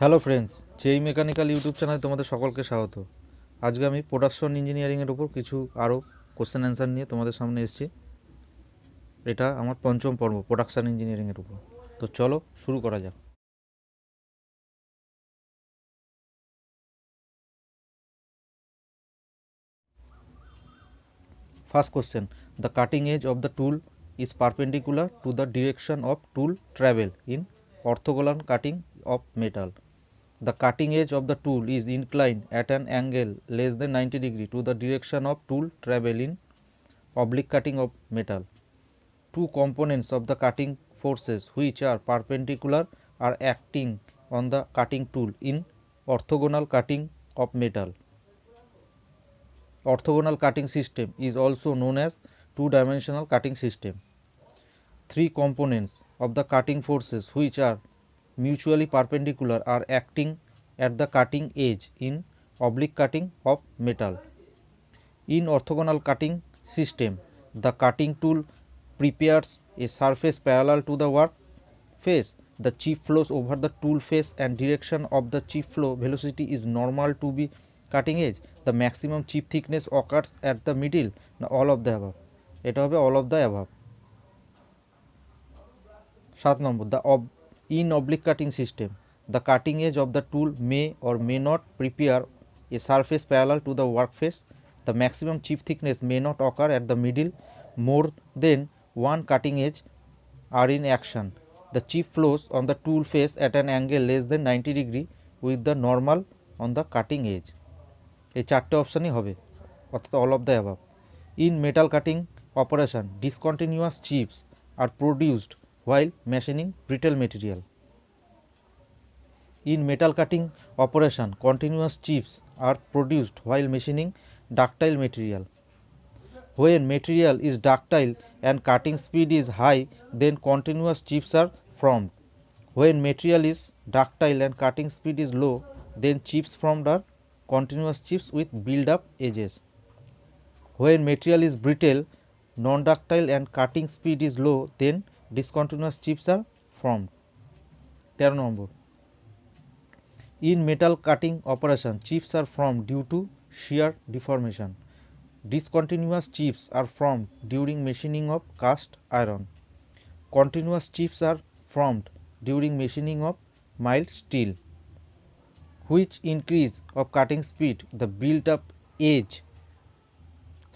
Hello friends, জেই mechanical YouTube চ্যানেলে তোমাদের সকলকে স্বাগত। আজকে আমি প্রোডাকশন ইঞ্জিনিয়ারিংয়ের উপর কিছু আরও কোশ্চেন অ্যান্সার নিয়ে তোমাদের সামনে এসেছি। এটা আমার পঞ্চম পর্ব প্রোডাকশন ইঞ্জিনিয়ারিংয়ের উপর। তো চলো শুরু করা যাক। First question, the cutting edge of the tool is perpendicular to the direction of tool travel in orthogonal cutting of metal. The cutting edge of the tool is inclined at an angle less than 90 degree to the direction of tool travel in oblique cutting of metal. Two components of the cutting forces which are perpendicular are acting on the cutting tool in orthogonal cutting of metal. Orthogonal cutting system is also known as two-dimensional cutting system. Three components of the cutting forces which are mutually perpendicular are acting at the cutting edge in oblique cutting of metal. In orthogonal cutting system, the cutting tool prepares a surface parallel to the work face. The chip flows over the tool face and direction of the chip flow velocity is normal to be cutting edge. The maximum chip thickness occurs at the middle. Now all of the above. এটা হবে all of the above. 7 number, in oblique cutting system, the cutting edge of the tool may or may not prepare a surface parallel to the workface. The maximum chip thickness may not occur at the middle. More than one cutting edge are in action. The chip flows on the tool face at an angle less than 90 degree with the normal on the cutting edge. এই চারটে অপশানই হবে, অর্থাৎ all of the above. In metal cutting operation, discontinuous chips are produced while machining brittle material. In metal cutting operation, continuous chips are produced while machining ductile material. When material is ductile and cutting speed is high, then continuous chips are formed. When material is ductile and cutting speed is low, then chips formed are continuous chips with build-up edges. When material is brittle, non-ductile and cutting speed is low, then discontinuous chips are formed. 13 number. In metal cutting operation, chips are formed due to shear deformation. Discontinuous chips are formed during machining of cast iron. Continuous chips are formed during machining of mild steel. Which increase of cutting speed the built-up edge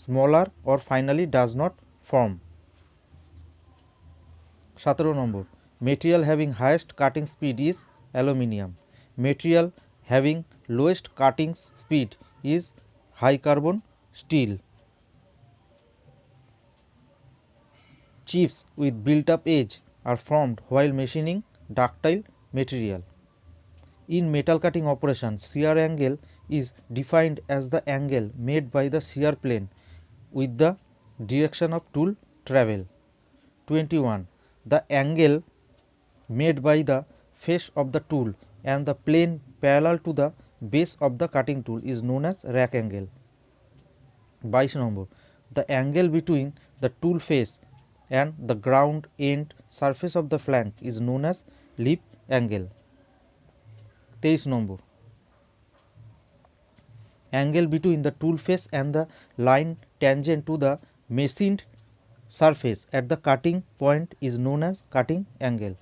smaller or finally does not form. 17 number. Material having highest cutting speed is aluminium. Material having lowest cutting speed is high carbon steel. Chips with built-up edge are formed while machining ductile material. In metal cutting operation, shear angle is defined as the angle made by the shear plane with the direction of tool travel. 21. The angle made by the face of the tool and the plane parallel to the base of the cutting tool is known as rack angle. 22 number. The angle between the tool face and the ground end surface of the flank is known as lip angle. 23 number. Angle between the tool face and the line tangent to the machined surface at the cutting point is known as cutting angle.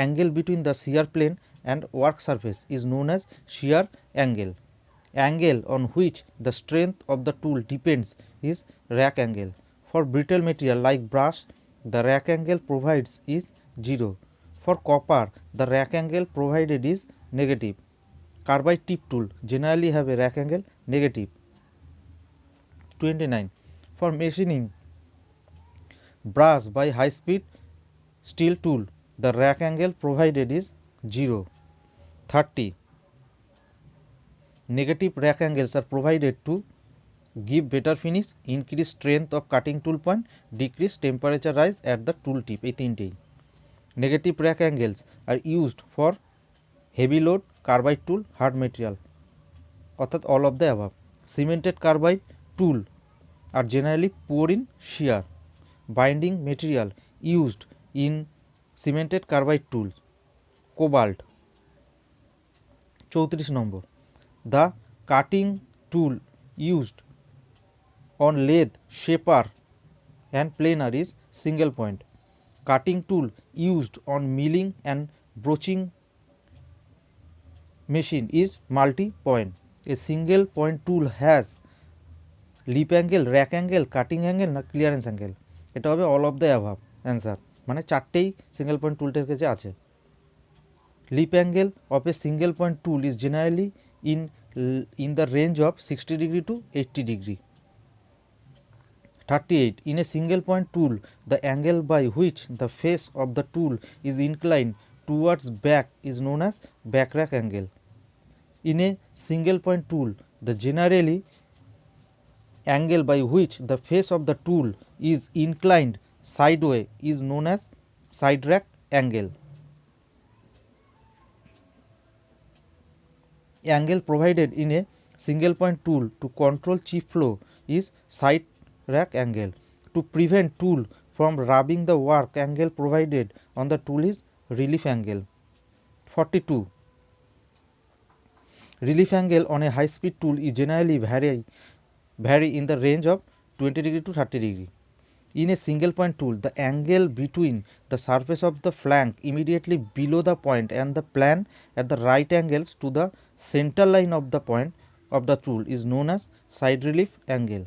Angle between the shear plane and work surface is known as shear angle. Angle on which the strength of the tool depends is rack angle. For brittle material like brass, the rack angle provided is 0. For copper, the rack angle provided is negative. Carbide tip tool generally have a rack angle negative. 29. For machining brass by high speed steel tool, the rack angle provided is 0. 30. Negative rack angles are provided to give better finish, increase strength of cutting tool point, decrease temperature rise at the tool tip. এই তিনটেই negative rack angles are used for heavy load carbide tool, hard material, অর্থাৎ all of the above. Cemented carbide tool are generally poor in shear. Binding material used in cemented carbide tools, cobalt. 34 number, the cutting tool used on lathe, shaper and planer is single point. Cutting tool used on milling and broaching machine is multi point. A single point tool has lip angle, rake angle, cutting angle না clearance angle? এটা হবে all of the above answer, মানে চারটেই single point টুলটার কাছে আছে। Lip angle of a single point tool is generally in the range of 60 degree to 80 degree. 38. In a single point tool, the angle by which the face of the tool is inclined towards back is known as back rack angle. In a single point tool, the generally angle by which the face of the tool is inclined sideways is known as side rack angle. Angle provided in a single point tool to control chip flow is side rack angle. To prevent tool from rubbing the work, angle provided on the tool is relief angle. 42. Relief angle on a high speed tool is generally vary in the range of 20 degree to 30 degree. In a single point tool, the angle between the surface of the flank immediately below the point and the plane at the right angles to the center line of the point of the tool is known as side relief angle.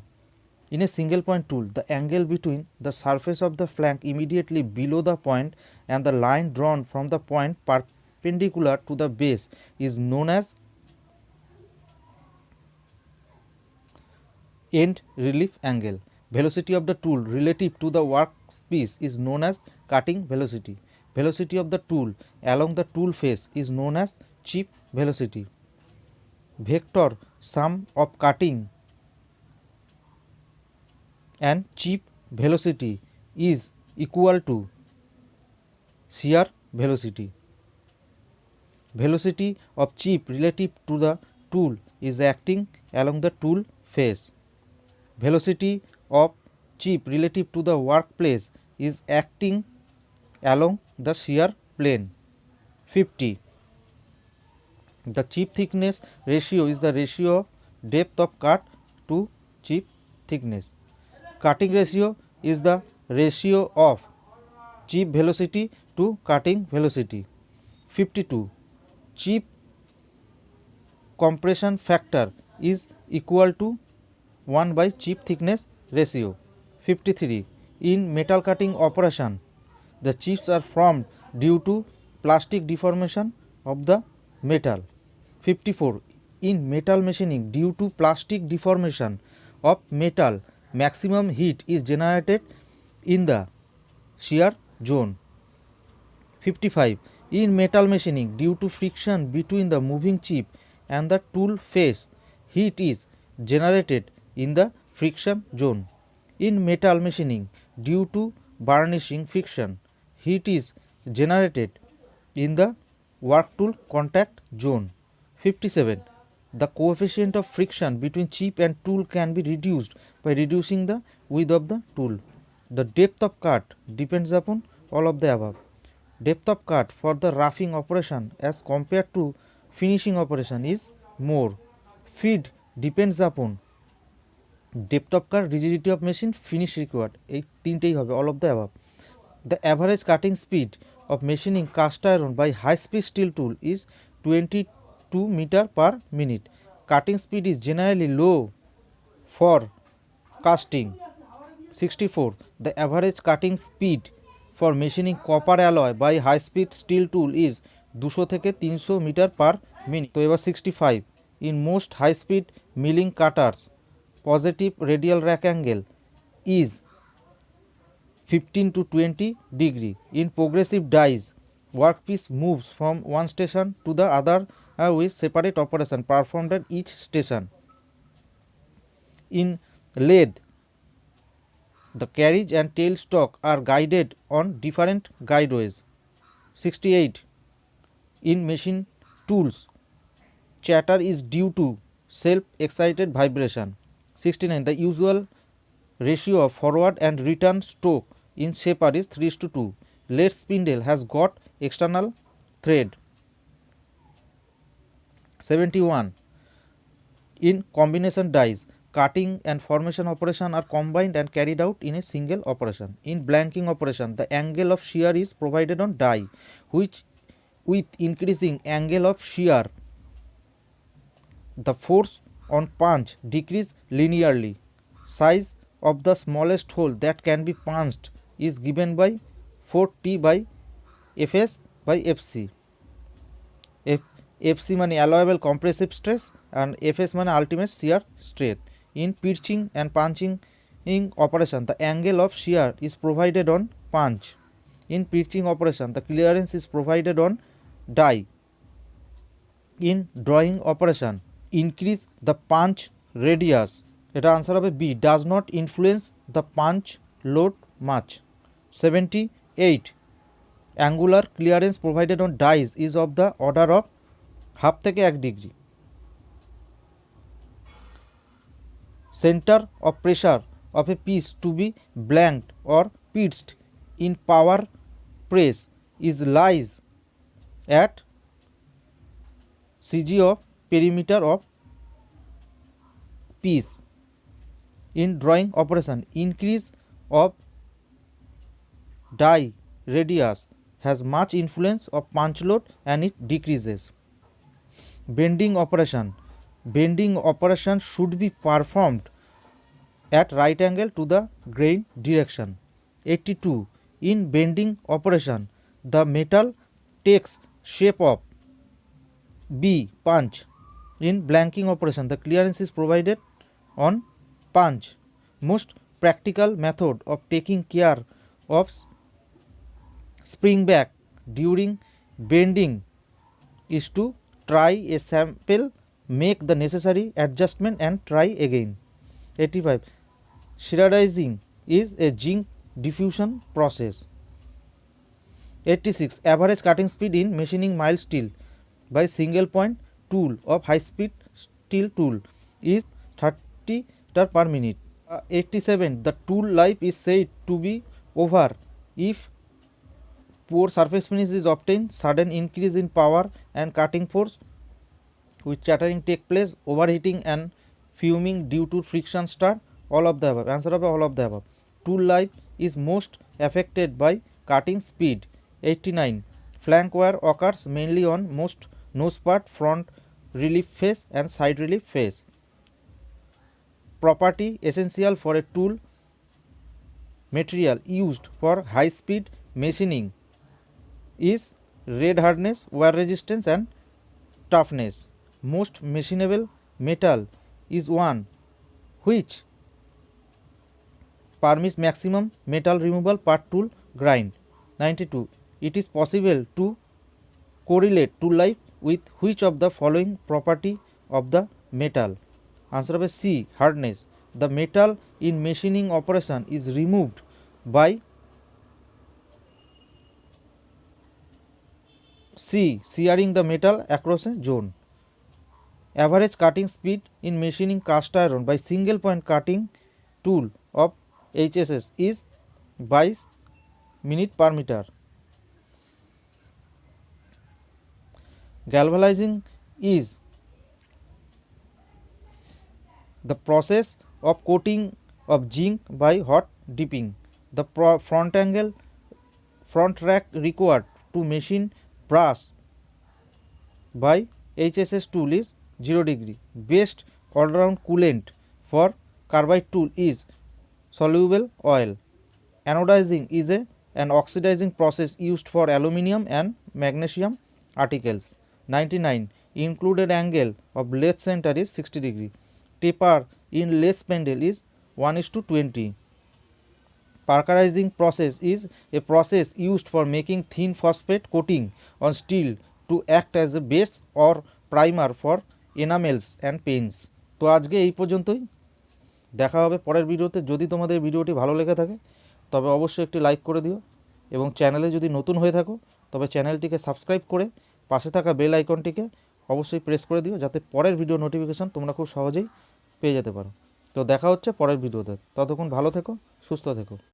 In a single point tool, the angle between the surface of the flank immediately below the point and the line drawn from the point perpendicular to the base is known as end relief angle. Velocity of the tool relative to the workpiece is known as cutting velocity. Velocity of the tool along the tool face is known as chip velocity. Vector sum of cutting and chip velocity is equal to shear velocity. Velocity of chip relative to the tool is acting along the tool face. Velocity of chip relative to the workplace is acting along the shear plane. 50. The chip thickness ratio is the ratio of depth of cut to chip thickness. Cutting ratio is the ratio of chip velocity to cutting velocity. 52. Chip compression factor is equal to 1 by chip thickness ratio. 53. In metal cutting operation, the chips are formed due to plastic deformation of the metal. 54. In metal machining, due to plastic deformation of metal, maximum heat is generated in the shear zone. 55. In metal machining, due to friction between the moving chip and the tool face, heat is generated in the friction zone. In metal machining, due to burnishing friction, heat is generated in the work tool contact zone. 57. The coefficient of friction between chip and tool can be reduced by reducing the width of the tool. The depth of cut depends upon all of the above. Depth of cut for the roughing operation as compared to finishing operation is more. Feed depends upon depth of cut, rigidity of machine, finish required. এই তিনটেই হবে all of the above. The average cutting speed of machining cast iron by high speed steel tool is 22 meter per minute. Cutting speed is generally low for casting. 64. The average cutting speed for machining copper alloy by high speed steel tool is 200 থেকে 300 metre per minute. তো এবার 65. In most high speed milling cutters, positive radial rack angle is 15 to 20 degree. In progressive dies, workpiece moves from one station to the other with separate operation performed at each station. In lathe, the carriage and tail stock are guided on different guideways. 68. In machine tools, chatter is due to self-excited vibration. 69. The usual ratio of forward and return stroke in shaper is 3:2. Lathe spindle has got external thread. 71. In combination dies, cutting and formation operation are combined and carried out in a single operation. In blanking operation, the angle of shear is provided on die, which with increasing angle of shear, the force on punch decrease linearly. Size of the smallest hole that can be punched is given by 4T by Fs by Fc. Fc মানে allowable compressive stress and Fs মানে ultimate shear strength. In pitching and punching operation, the angle of shear is provided on punch. In pitching operation, the clearance is provided on die. In drawing operation, increase the punch radius. এটা answer হবে B, does not influence the punch load much. 78. Angular clearance provided on dies is of the order of half থেকে 1 degree. Center of pressure of a piece to be blanked or pitched in power press is lies at CG of perimeter of piece. In drawing operation, increase of die radius has much influence of punch load and it decreases. Bending operation. Bending operation should be performed at right angle to the grain direction. 82. In bending operation, the metal takes shape of B, punch. In blanking operation, the clearance is provided on punch. Most practical method of taking care of spring back during bending is to try a sample, make the necessary adjustment and try again. 85. Shearizing is a zinc diffusion process. 86. Average cutting speed in machining mild steel by single point tool of high speed steel tool is 30 per minute. 87. The tool life is said to be over if poor surface finish is obtained, sudden increase in power and cutting force with chattering take place, overheating and fuming due to friction start, all of the above. Answer of all of the above. Tool life is most affected by cutting speed. 89. Flank wear occurs mainly on most nose part, front relief face and side relief face. Property essential for a tool material used for high speed machining is red hardness, wear resistance and toughness. Most machinable metal is one which permits maximum metal removal per tool grind. 92. It is possible to correlate tool life with which of the following property of the metal? Answer of C, hardness. The metal in machining operation is removed by C, shearing the metal across a zone. Average cutting speed in machining cast iron by single point cutting tool of HSS is 22 minute per meter. Galvanizing is the process of coating of zinc by hot dipping. The front rack required to machine brass by HSS tool is 0 degree. Best all-round coolant for carbide tool is soluble oil. Anodizing is an oxidizing process used for aluminium and magnesium articles. 99. Included angle of lathe center is 60 degree. Taper in lathe spindle is 1:20. Parkerizing process is a process used for making thin phosphate coating on steel to act as a base or primer for enamels and paints. তো আজকে এই পর্যন্তই, দেখা হবে পরের ভিডিওতে। যদি তোমাদের ভিডিওটি ভালো লেগে থাকে তবে অবশ্যই একটি লাইক করে দিও এবং চ্যানেলে যদি নতুন হয়ে থাকো তবে চ্যানেলটিকে সাবস্ক্রাইব করে পাশে থাকা বেল আইকনটিকে অবশ্যই প্রেস করে দিও, যাতে পরের ভিডিও নোটিফিকেশন তোমরা খুব সহজেই পেয়ে যেতে পারো। তো দেখা হচ্ছে পরের ভিডিওতে, ততক্ষণ ভালো থেকো, সুস্থ থেকো।